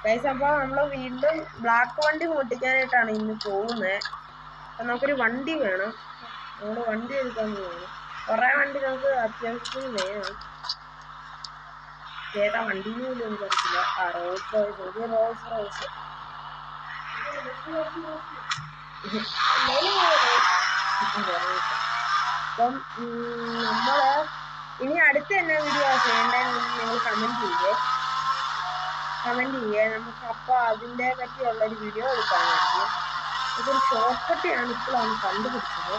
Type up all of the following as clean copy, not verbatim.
Guys, അപ്പോൾ നമ്മൾ വീണ്ടും ബ്ലാക്ക് വണ്ടി മോട്ടിക്കാനായിട്ടാണ് ഇന്ന് പോകുന്നത്. അപ്പം നമുക്കൊരു വണ്ടി വേണം. നമ്മൾ വണ്ടി എടുക്കാൻ പോകണം. കുറേ വണ്ടി നമുക്ക് അത്യാവശ്യം വേണം. ഏതാ വണ്ടിന്ന് പോലും എനിക്കറിയില്ല. റോൾസ് റോയ്സ്, ഒരു റോൾസ് റോയ്സ്. അപ്പം നമ്മള് ഇനി അടുത്ത് തന്നെ വീഡിയോ ചെയ്യേണ്ടതെന്ന് നിങ്ങൾ കമന്റ് ചെയ്യേ. നമുക്ക് അപ്പോൾ അതിൻ്റെ പറ്റിയുള്ളൊരു വീഡിയോ എടുക്കാനായിരിക്കും. ഇതൊരു ഷോർട്ട് കട്ടാണ് ഇപ്പോഴാണ് കണ്ടുപിടിച്ചത്.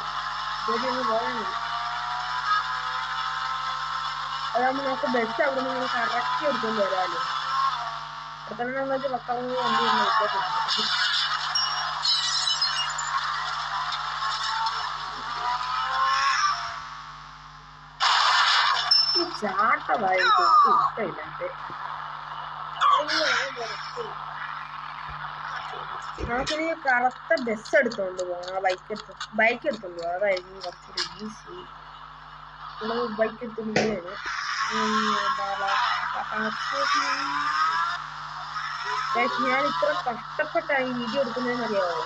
ഇതൊരു ഒന്ന് പോകാനില്ല. അതാകുമ്പോൾ നമുക്ക് ബസ് അവിടെ നിന്ന് കറക്റ്റ് എടുത്തുകൊണ്ട് വരാമല്ലോ. അടുത്തന്നെ നമ്മൾക്ക് പക്കാവുന്ന വണ്ടി ഒന്ന് എടുത്തിട്ടുണ്ട്. ഈ ചാട്ടമായിട്ട് ഇഷ്ടമില്ലാത്ത നമുക്കിനി കറുത്ത ബസ് എടുത്തോണ്ട് പോകണം. ബൈക്ക് എടുത്തോണ്ട് പോകാം. അതായിരിക്കും കുറച്ചൊരു ഈസി. നമ്മൾ ബൈക്ക് എടുത്തോണ്ട് പോവുകയാണ്. ഞാൻ ഇത്ര കഷ്ടപ്പെട്ടാണ് ഈ വീഡിയോ എടുക്കുന്നതെന്ന് അറിയാമോ?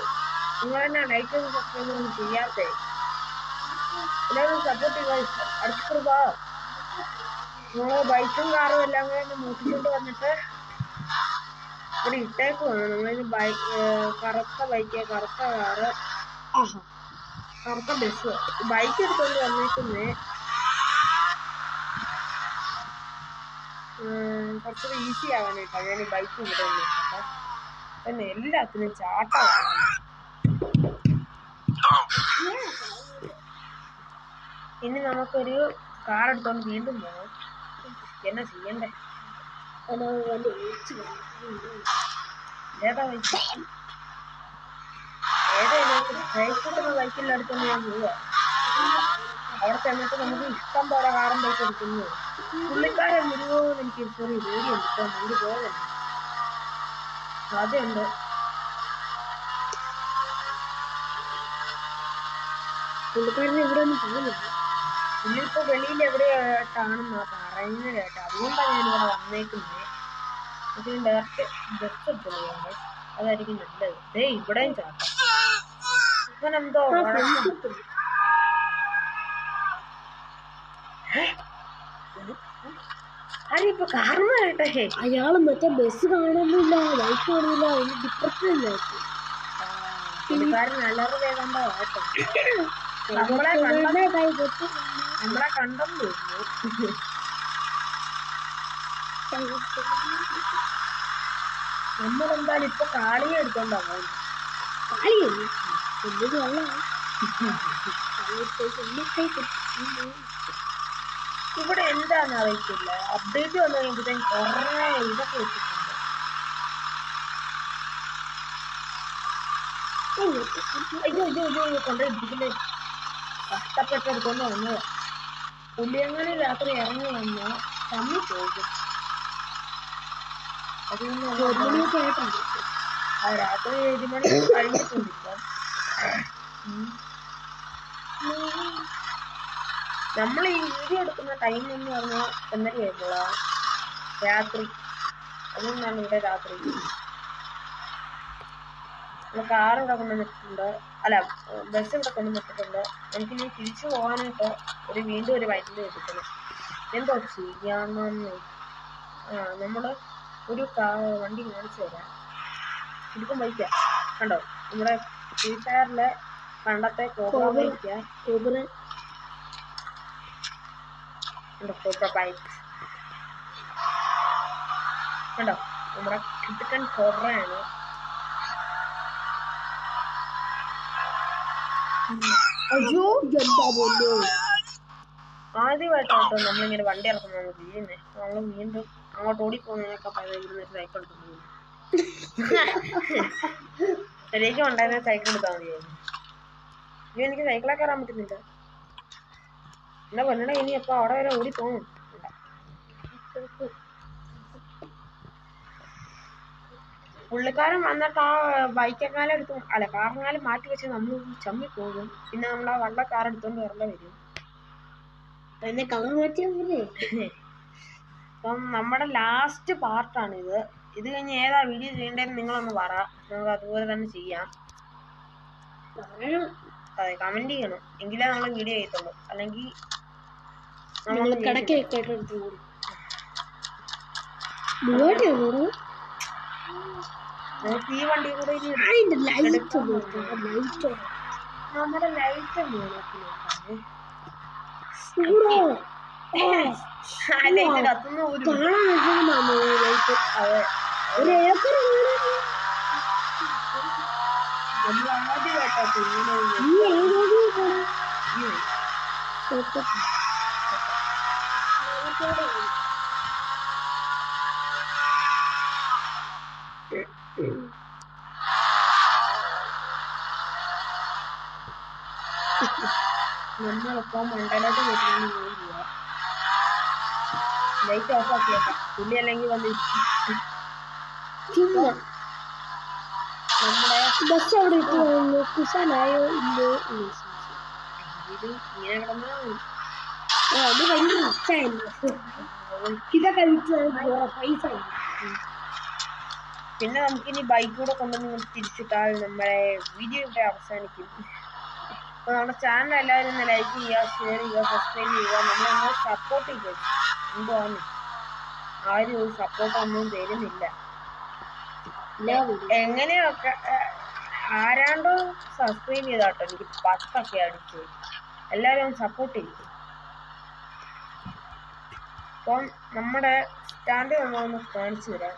നിങ്ങൾ തന്നെ ലൈക്ക് സബ്സ്ക്രൈബ് ഒന്നും ചെയ്യാത്തേ. എല്ലാവരും സപ്പോർട്ട് ചെയ്യുക. അടുത്ത പോവാ. നമ്മൾ ബൈക്കും കാറും എല്ലാം കൂടെ ഒന്ന് മൂട്ടിക്കൊണ്ട് വന്നിട്ട് ഇവിടെ ഇട്ടേക്കുവാണ്. നമ്മളിന് കറുത്ത ബൈക്ക്, കറുത്ത കാറ്, കറുത്ത ബസ്. ബൈക്ക് എടുത്തോണ്ട് വന്നേക്കുന്നേ കുറച്ചുകൂടി ഈസി ആവാനായിട്ടാണ് ഞാൻ ഈ ബൈക്ക് ഇവിടെ വന്നിട്ടൊക്കെ. പിന്നെ എല്ലാത്തിനും ചാട്ടമാണ്. ഇനി നമുക്കൊരു കാർ എടുത്തോണ്ട് വീണ്ടും പോകണം. എന്നാ ചെയ്യണ്ടേ? ഏതാ ബൈക്ക്? ഏതായാലും ബൈക്കിൻ്റെ അടുത്തൊന്ന് ഞാൻ പോവുക. അവിടെ ചെന്നിട്ട് നമുക്ക് ഇഷ്ടം പോലെ കാറും ബൈക്ക് എടുക്കുന്നു. പുള്ളിക്കാരൻ വരുമോന്ന് എനിക്ക് ചെറിയ പേടിയുണ്ട്. ഇപ്പം മുന്നിൽ പോകരുത്, സാധ്യതയുണ്ട്. പുള്ളിക്കാരൻ ഇവിടെ ഒന്നും പോകുന്നില്ല. പുള്ളിപ്പോ വെളിയിൽ എവിടെയായിട്ടാണെന്നാ പറയുന്നത് കേട്ടോ. അതുകൊണ്ടാണ് ഞാനിവിടെ വന്നേക്കുന്നത്. ഇതിന് ഡയറക്റ്റ് ബസ് എടുത്തുള്ളൂ. അതായിരിക്കും നല്ലത്. ഇവിടെയും ചാട്ടം. ഇവനെന്തോ ആരിപ്പോ കാരണം കേട്ടെ. അയാള് മറ്റേ ബസ് കാണുന്നില്ല, ബൈക്ക് കാണുന്നില്ല, അതിന് ഡിപ്രഷൻ പുള്ളിക്കാരൻ അലറ് വേദണ്ടോ കേട്ടോ. നമ്മളെ കണ്ടെന്ന് തോന്നുന്നു. നമ്മളെന്തായാലും ഇപ്പൊ കാളിയെ എടുത്തോണ്ടാ പോകുന്നത്. ഇവിടെ എന്താന്ന് അറിയത്തില്ല. അപ്ഡേറ്റ് വന്നു കഴിയുമ്പോഴത്തേക്കും കുറേ ഇതൊക്കെ വെച്ചിട്ടുണ്ട്. അയ്യോ കൊണ്ടിരിക്കില്ലേ. കഷ്ടപ്പെട്ടെടുത്തോണ്ട് വന്നത്. പുള്ളിയങ്ങനെ രാത്രി ഇറങ്ങി വന്ന് തമ്മി പോകും. രാത്രി 7 മണി കഴിഞ്ഞിട്ടുണ്ട്. നമ്മൾ ഈ വീഡിയോ എടുക്കുന്ന ടൈം എന്ന് പറഞ്ഞാൽ 1:30 രാത്രി. അതുകൊണ്ടാണ് ഇവിടെ രാത്രി. നമ്മൾ കാർ ഇവിടെ കൊണ്ടുവന്നിട്ടുണ്ട്. അല്ല, ബസ് ഇവിടെ കൊണ്ടുവന്നിട്ടുണ്ട്. നമുക്ക് ഇനി തിരിച്ചു പോകാനായിട്ട് വീണ്ടും ഒരു വൈദ്യുതി എടുക്കണം. എന്തോ ചെയ്യാമെന്ന് നമ്മൾ ഒരു വണ്ടി കാണിച്ചു തരാം. ശരിക്കും ബൈക്കാ കണ്ടോ. നമ്മുടെ ഫ്രീ ഫയറിലെ പണ്ടത്തെ കോബ്ര ബൈക്കാ. കോബ്ര ബൈക്ക് കണ്ടോ. നമ്മുടെ കിട്ടുക്കൻ കോബ്രയാണ്. അയ്യോ ആദ്യമായിട്ടോ നമ്മളിങ്ങനെ വണ്ടി ഇറക്കുന്നത് ചെയ്യുന്നേ. നമ്മൾ വീണ്ടും അങ്ങോട്ട് ഓടിപ്പോകുന്നതിനൊക്കെ ഇവിടുന്ന് സൈക്കിൾ എടുത്തു പോകുന്നു. ശരിക്കും ഉണ്ടായിരുന്ന സൈക്കിൾ എടുത്താൽ മതിയായിരുന്നു. ഇനി എനിക്ക് സൈക്കിളെ കയറാൻ പറ്റുന്നില്ല. എന്നാ പറഞ്ഞ ഇനി എപ്പോ അവിടെ വരെ ഓടിപ്പോകും. പുള്ളിക്കാരൻ വന്നിട്ട് ആ ബൈക്കെക്കാലം എടുത്ത് അല്ല കാറിനാലും മാറ്റി വെച്ച് നമ്മൾ ചമ്മി പോകും. പിന്നെ നമ്മൾ ആ വള്ള കാർ എടുത്തോണ്ട് വരേണ്ട വരും. കളർ മാറ്റിയാ. അപ്പം നമ്മുടെ ലാസ്റ്റ് പാർട്ടാണിത്. ഇത് കഴിഞ്ഞ് ഏതാ വീഡിയോ ചെയ്യേണ്ടതെന്ന് നിങ്ങളൊന്ന് പറ, നമുക്ക് അതുപോലെ തന്നെ ചെയ്യാം. അതെ, കമന്റ് ചെയ്യണം, എങ്കിലേ നമ്മൾ വീഡിയോ ചെയ്യത്തുള്ളൂ. അല്ലെങ്കിൽ നമുക്ക് ഈ വണ്ടി കൂടെ നമ്മുടെ ലൈറ്റ് കത്തുന്ന ഒരു നമ്മൾ ആദ്യമായിട്ടോ നമ്മളിപ്പോ മണ്ടലോട്ട് പോയിട്ട് ലൈറ്റ് ഓഫ് ആക്കിയേക്കാം, പുള്ളി അല്ലെങ്കിൽ വന്ന് നമ്മുടെ ബസ് അവിടെ കുസാനായോ ഇല്ലോ ഇത് ഇങ്ങനെ കിടന്നാ ഇതൊക്കെ പൈസ. പിന്നെ നമുക്കിനി ബൈക്ക് കൂടെ കൊണ്ടുവന്ന് തിരിച്ചിട്ടാൽ നമ്മുടെ വീഡിയോ ഇവിടെ അവസാനിക്കും. അപ്പോൾ നമ്മുടെ ചാനൽ എല്ലാവരും ഒന്ന് ലൈക്ക് ചെയ്യുക, ഷെയർ ചെയ്യുക, സബ്സ്ക്രൈബ് ചെയ്യുക, നമ്മളൊന്ന് സപ്പോർട്ട് ചെയ്യുക. എന്തുവാണ് ആരും ഒരു സപ്പോർട്ടൊന്നും തരുന്നില്ല. എങ്ങനെയൊക്കെ ആരാണ്ടോ സബ്സ്ക്രൈബ് ചെയ്താട്ടോ എനിക്ക് 10 ഒക്കെ അടിച്ചു. എല്ലാവരും സപ്പോർട്ട് ചെയ്യും. അപ്പം നമ്മുടെ സ്റ്റാൻഡ് നമ്മളൊന്ന് കാണിച്ചു തരാം.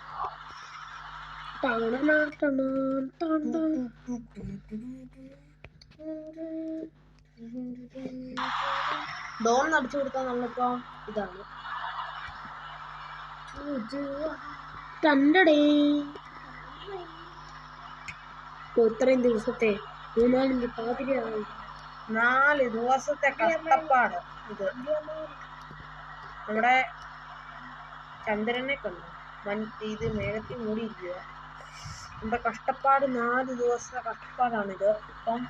ഡോൺ അടിച്ചു കൊടുത്താൽ നമ്മളിപ്പോ ഇതാണ് ഇത്രയും ദിവസത്തെ 4 ദിവസത്തെ കഷ്ടപ്പാട്. ഇത് നമ്മുടെ ചന്ദ്രനെ കണ്ടു, ഇത് മേഘത്തിൽ മൂടിയിരിക്കുക. നമ്മുടെ കഷ്ടപ്പാട് 4 ദിവസത്തെ കഷ്ടപ്പാടാണിത്. അപ്പം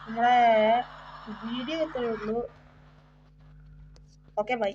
നമ്മുടെ വീഡിയോ എത്രയേ ഉള്ളൂ. Okay, by.